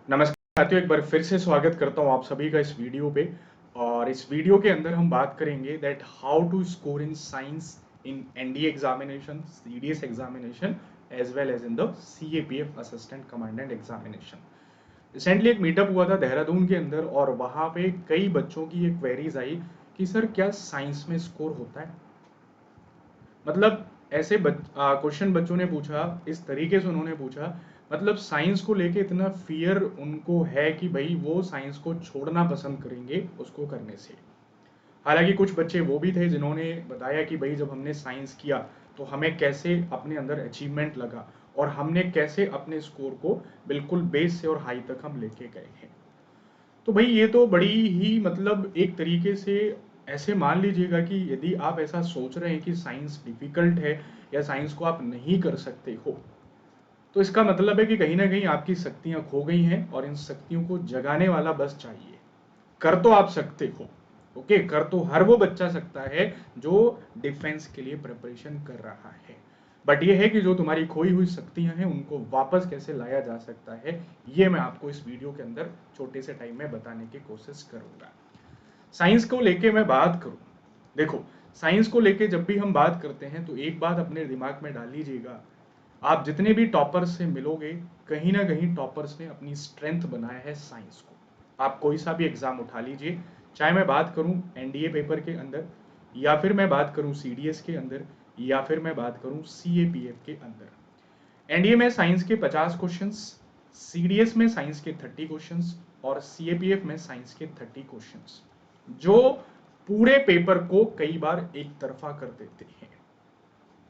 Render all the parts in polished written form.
नमस्कार साथियों, एक बार फिर से स्वागत करता हूं आप सभी का इस वीडियो पे। और इस वीडियो के अंदर हम बात करेंगे that how to score in science in NDA examination, CDS examination as well as in the CAPF assistant commandant examination. Recently एक मीटअप हुआ था देहरादून के अंदर और वहां पे कई बच्चों की एक क्वेरीज आई कि सर क्या साइंस में स्कोर होता है। मतलब ऐसे क्वेश्चन बच्चों ने पूछा, इस तरीके से उन्होंने पूछा, मतलब साइंस को लेके इतना फियर उनको है कि भाई वो साइंस को छोड़ना पसंद करेंगे उसको करने से। हालांकि कुछ बच्चे वो भी थे जिन्होंने बताया कि भाई जब हमने साइंस किया तो हमें कैसे अपने अंदर अचीवमेंट लगा और हमने कैसे अपने स्कोर को बिल्कुल बेस से और हाई तक हम लेके गए हैं। तो भाई ये तो बड़ी ही मतलब एक तरीके से ऐसे मान लीजिएगा कि यदि आप ऐसा सोच रहे हैं कि साइंस डिफिकल्ट है या साइंस को आप नहीं कर सकते हो, तो इसका मतलब है कि कहीं ना कहीं आपकी शक्तियां खो गई हैं और इन शक्तियों को जगाने वाला बस चाहिए। कर तो आप सकते हो, ओके, कर तो हर वो बच्चा सकता है जो डिफेंस के लिए प्रिपरेशन कर रहा है। बट ये है कि जो तुम्हारी खोई हुई शक्तियां हैं उनको वापस कैसे लाया जा सकता है, ये मैं आपको इस वीडियो के अंदर छोटे से टाइम में बताने की कोशिश करूंगा। साइंस को लेके मैं बात करूं, देखो, साइंस को लेके जब भी हम बात करते हैं तो एक बात अपने दिमाग में डाल लीजिएगा, आप जितने भी टॉपर्स से मिलोगे कहीं ना कहीं टॉपर्स ने अपनी स्ट्रेंथ बनाया है साइंस को। आप कोई सा भी एग्जाम उठा लीजिए, चाहे मैं बात करूं एनडीए पेपर के अंदर, या फिर मैं बात करूं सीडीएस के अंदर, या फिर मैं बात करूं सीएपीएफ के अंदर। एनडीए में साइंस के 50 क्वेश्चंस, सीडीएस में साइंस के 30 क्वेश्चंस और सीएपीएफ में साइंस के 30 क्वेश्चंस, जो पूरे पेपर को कई बार एक तरफा कर देते हैं।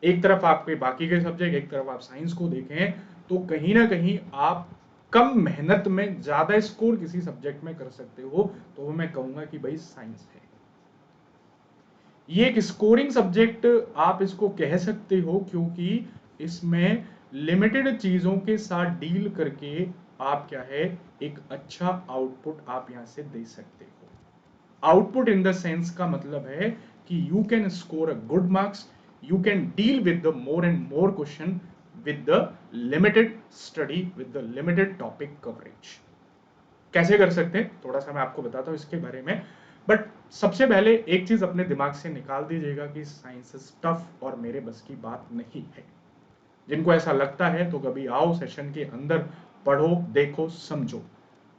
एक तरफ आपके बाकी के सब्जेक्ट, एक तरफ आप साइंस को देखें तो कहीं ना कहीं आप कम मेहनत में ज्यादा स्कोर किसी सब्जेक्ट में कर सकते हो, तो वो मैं कहूंगा कि भाई साइंस है। ये एक स्कोरिंग सब्जेक्ट आप इसको कह सकते हो क्योंकि इसमें लिमिटेड चीजों के साथ डील करके आप क्या है, एक अच्छा आउटपुट आप यहां से दे सकते हो। आउटपुट इन द सेंस का मतलब है कि you can score a good marks, you can deal with the more and more question with the limited study, with the limited topic coverage. कैसे कर सकते हैं थोड़ा सा मैं आपको बताता हूं इसके बारे में। बट सबसे पहले एक चीज अपने दिमाग से निकाल दीजिएगा कि साइंस इज टफ और मेरे बस की बात नहीं है। जिनको ऐसा लगता है तो कभी आओ सेशन के अंदर, पढ़ो, देखो, समझो।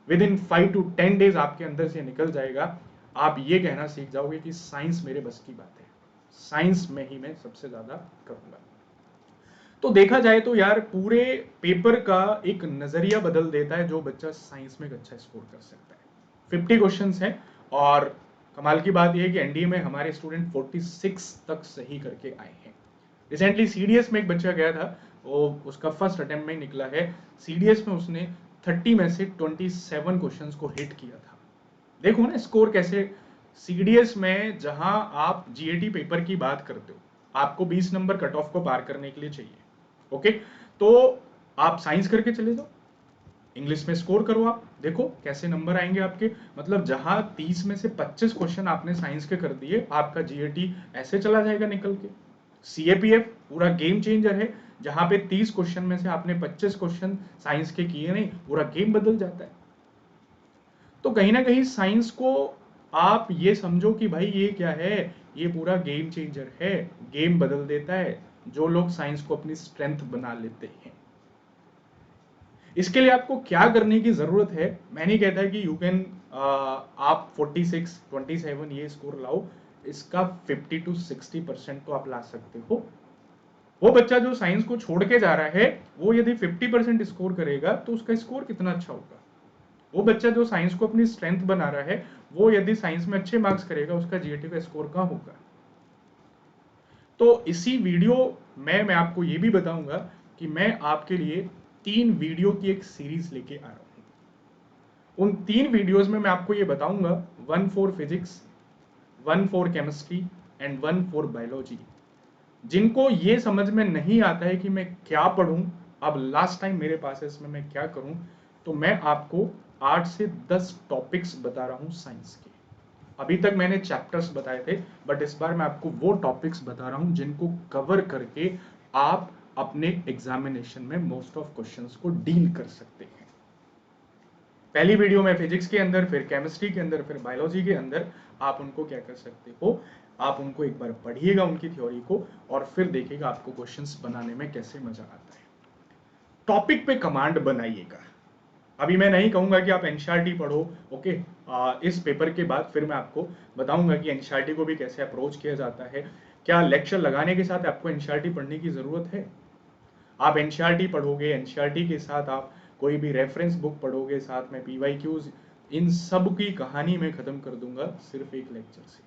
विद इन 5 to 10 days आपके अंदर से निकल जाएगा। आप ये कहना सीख जाओगे कि साइंस मेरे बस की बात है, साइंस में ही मैं सबसे ज्यादा करूंगा। तो देखा जाए तो यार पूरे पेपर का एक नजरिया बदल देता है जो बच्चा साइंस में अच्छा स्कोर कर सकता है। 50 क्वेश्चंस हैं और कमाल की बात यह है कि एनडीए में हमारे स्टूडेंट 46 तक सही करके आए हैं। रिसेंटली सीडीएस में एक बच्चा गया था, वो उसका फर्स्ट अटेम्प्ट में निकला है। सीडीएस में उसने 30 में से 27 क्वेश्चंस को हिट किया था। देखो ना स्कोर कैसे। सीडीएस में जहां आप जीएटी पेपर की बात करते हो, आपको 20 नंबर कट ऑफ को पार करने के लिए चाहिए, ओके। तो आप साइंस करके चले जाओ, इंग्लिश में स्कोर करो, आप देखो कैसे नंबर आएंगे आपके। मतलब जहां 30 में से 25 क्वेश्चन आपने साइंस के कर दिए, आपका जीएटी ऐसे चला जाएगा निकल के। सीएपीएफ पूरा गेम चेंजर है, जहां पे 30 क्वेश्चन में से आपने 25 क्वेश्चन साइंस के किए नहीं, पूरा गेम बदल जाता है। तो कहीं ना कहीं साइंस को आप ये समझो कि भाई ये क्या है, ये पूरा गेम चेंजर है, गेम बदल देता है जो लोग साइंस को अपनी स्ट्रेंथ बना लेते हैं। इसके लिए आपको क्या करने की जरूरत है, मैं नहीं कहता कि यू कैन आप 46 27 ये स्कोर लाओ, इसका 50 to 60% तो आप ला सकते हो। वो बच्चा जो साइंस को छोड़ के जा रहा है, वो यदि 50% स्कोर करेगा तो उसका स्कोर कितना अच्छा होगा। वो बच्चा जो साइंस को अपनी स्ट्रेंथ बना रहा है, वो यदि साइंस में अच्छे मार्क्स करेगा, उसका जीएटी का स्कोर कहाँ होगा। तो इसी वीडियो में मैं आपको ये भी बताऊंगा कि मैं आपके लिए 3 वीडियो की एक सीरीज लेके आ रहा हूं। उन 3 वीडियोस में मैं आपको ये बताऊंगा, 1 for physics, 1 for chemistry and 1 for biology. जिनको ये समझ में नहीं आता है कि मैं क्या पढ़ूं, अब लास्ट टाइम मेरे पास है, इसमें मैं क्या करूं, तो मैं आपको 8 से 10 टॉपिक्स बता रहा हूं साइंस के। अभी तक मैंने चैप्टर्स बताए थे, बट इस बार मैं आपको वो टॉपिक्स बता रहा हूं जिनको कवर करके आप अपने एग्जामिनेशन में मोस्ट ऑफ क्वेश्चंस को डील कर सकते हैं। पहली वीडियो में फिजिक्स के अंदर, फिर केमिस्ट्री के अंदर, फिर बायोलॉजी के अंदर आप उनको क्या कर सकते हो, आप उनको एक बार पढ़िएगा उनकी थ्योरी को, और फिर देखिएगा आपको क्वेश्चंस बनाने में कैसे मजा आता है। टॉपिक पे कमांड बनाइएगा। अभी मैं नहीं कहूंगा कि आप एनसीईआरटी पढ़ो, ओके। इस पेपर के बाद फिर मैं आपको बताऊंगा कि एनसीईआरटी को भी कैसे अप्रोच किया जाता है। क्या लेक्चर लगाने के साथ आपको एनसीईआरटी पढ़ने की जरूरत है? आप एनसीईआरटी पढ़ोगे, एनसीईआरटी के साथ आप कोई भी रेफरेंस बुक पढ़ोगे, साथ में पीवाईक्यूज, इन सब की कहानी मैं खत्म कर दूंगा सिर्फ एक लेक्चर से।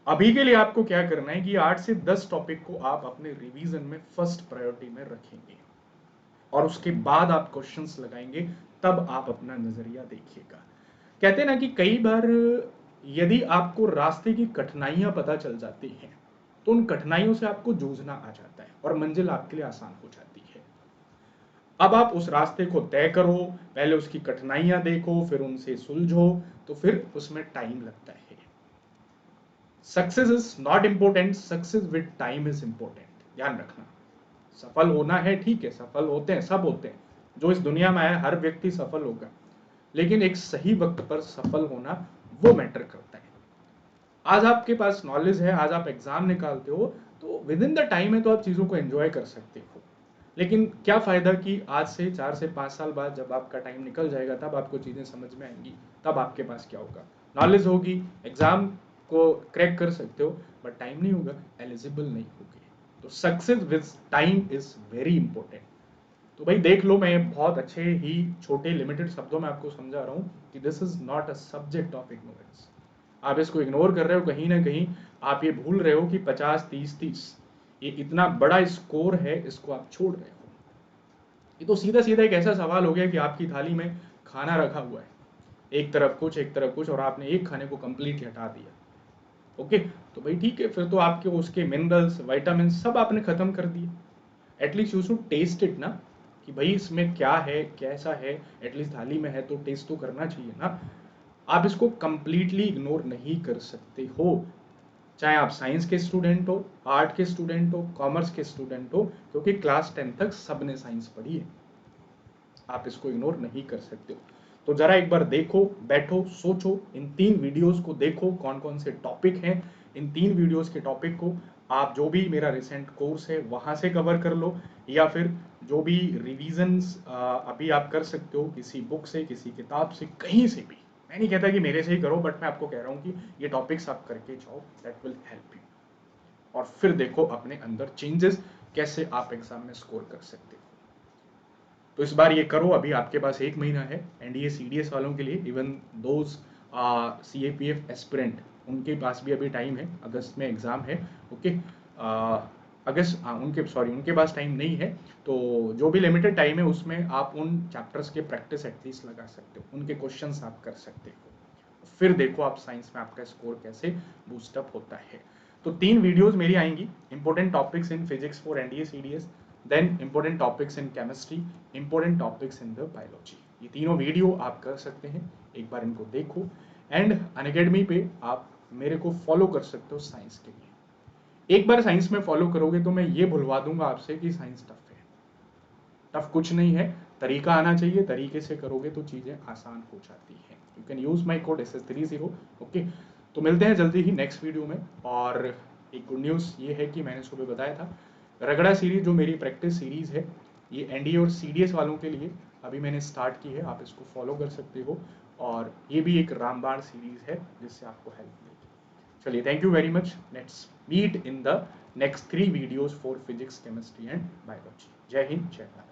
अभी के लिए आपको क्या करना है कि 8 से 10 टॉपिक को आप अपने रिवीजन में फर्स्ट प्रायोरिटी में रखेंगे, और उसके बाद आप क्वेश्चंस लगाएंगे, तब आप अपना नजरिया देखिएगा। कहते हैं ना कि कई बार यदि आपको रास्ते की कठिनाइयां पता चल जाती हैं, तो उन कठिनाइयों से आपको जूझना आ जाता है और मंजिल आपके लिए आसान हो जाती है। अब आप उस रास्ते को तय करो, पहले उसकी कठिनाइयां देखो, फिर उनसे सुलझो, तो फिर उसमें टाइम लगता है। Success is not important, success with time is important, ध्यान रखना। सफल होना है, ठीक है, सफल होते हैं, सब होते हैं, जो इस दुनिया में आया हर व्यक्ति सफल होगा, लेकिन एक सही वक्त पर सफल होना वो मैटर करता है। आज आपके पास नॉलेज है, आज आप एग्जाम निकालते हो, तो विद इन द टाइम है तो आप चीजों को एंजॉय कर सकते हो, लेकिन क्या फायदा कि आज से 4 से 5 साल बाद जब आपका टाइम निकल जाएगा तब आपको चीजें समझ में आएंगी, तब आपके पास क्या होगा? नॉलेज होगी, एग्जाम को क्रैक कर सकते हो, बट टाइम नहीं होगा, एलिजिबल नहीं होगी। तो success with time is very important. तो भाई देख लो, मैं बहुत अच्छे ही छोटे लिमिटेड शब्दों में आपको समझा रहा हूँ कि this is not a subject of ignorance. आप इसको इग्नोर कर रहे हो, कहीं ना कहीं आप ये भूल रहे हो कि 50-30-30 ये इतना बड़ा स्कोर है, इसको आप छोड़ रहे हो। ये तो सीधा सीधा एक ऐसा सवाल हो गया कि आपकी थाली में खाना रखा हुआ है, एक तरफ कुछ एक तरफ कुछ, और आपने एक खाने को कंप्लीटली हटा दिया, ओके। तो भाई ठीक है, फिर तो आपके उसके मिनरल्स, वाइटामिन सब आपने खत्म कर दिए। At least you should test it ना, कि भाई इसमें क्या है, कैसा है, एटलीस्ट थाली में है तो टेस्ट तो करना चाहिए ना। आप इसको कंप्लीटली इग्नोर नहीं कर सकते हो, चाहे आप साइंस के स्टूडेंट हो, आर्ट के स्टूडेंट हो, कॉमर्स के स्टूडेंट हो, क्योंकि क्लास 10 तक सबने साइंस पढ़ी है, आप इसको इग्नोर नहीं कर सकते हो। तो जरा एक बार देखो, बैठो, सोचो, इन 3 वीडियोस को देखो, कौन कौन से टॉपिक हैं, इन 3 वीडियोस के टॉपिक को आप जो भी मेरा रिसेंट कोर्स है वहां से कवर कर लो, या फिर जो भी रिविजन्स अभी आप कर सकते हो किसी बुक से, किसी किताब से, कहीं से भी। मैं नहीं कहता कि मेरे से ही करो, बट मैं आपको कह रहा हूँ कि ये टॉपिक्स आप करके जाओ, दैट विल हेल्प यू। और फिर देखो अपने अंदर चेंजेस, कैसे आप एग्जाम में स्कोर कर सकते हो। तो इस बार ये करो, अभी आपके पास 1 महीना है एनडीए सीडीएस वालों के लिए, इवन दोज सीएपीएफ एस्पिरेंट, उनके पास भी अभी टाइम है, अगस्त में एग्जाम है, ओके। अगस्त, उनके सॉरी उनके पास टाइम नहीं है, तो जो भी लिमिटेड टाइम है उसमें आप उन चैप्टर्स के प्रैक्टिस एटलीस्ट लगा सकते हो, उनके क्वेश्चंस आप कर सकते हो, फिर देखो आप साइंस में आपका स्कोर कैसे बूस्टअप होता है। तो 3 वीडियोस मेरी आएंगी, important topics in physics for NDA CDS, then important topics in chemistry, important topics in the biology. ये तीनों वीडियो आप कर सकते हैं, एक बार इनको देखो, एंड अनअकैडमी पे आप मेरे को फॉलो कर सकते हो साइंस के लिए। एक बार साइंस में फॉलो करोगे तो मैं ये भुलवा दूंगा आपसे कि साइंस टफ है। टफ कुछ नहीं है, तरीका आना चाहिए, तरीके से करोगे तो चीजें आसान हो जाती हैं। You can use my code SS30, okay. तो मिलते हैं जल्दी ही नेक्स्ट वीडियो में। और एक गुड न्यूज़ ये है कि मैंने सुबह बताया था, रगड़ा सीरीज जो मेरी प्रैक्टिस सीरीज है, ये एनडीए और सीडीएस वालों के लिए अभी मैंने स्टार्ट की है, आप इसको फॉलो कर सकते हो, और ये भी एक रामबाण सीरीज है जिससे आपको हेल्प मिलेगी। चलिए, thank you very much, let's meet in the next 3 videos for physics, chemistry and biology. जय हिंद, जय भारत।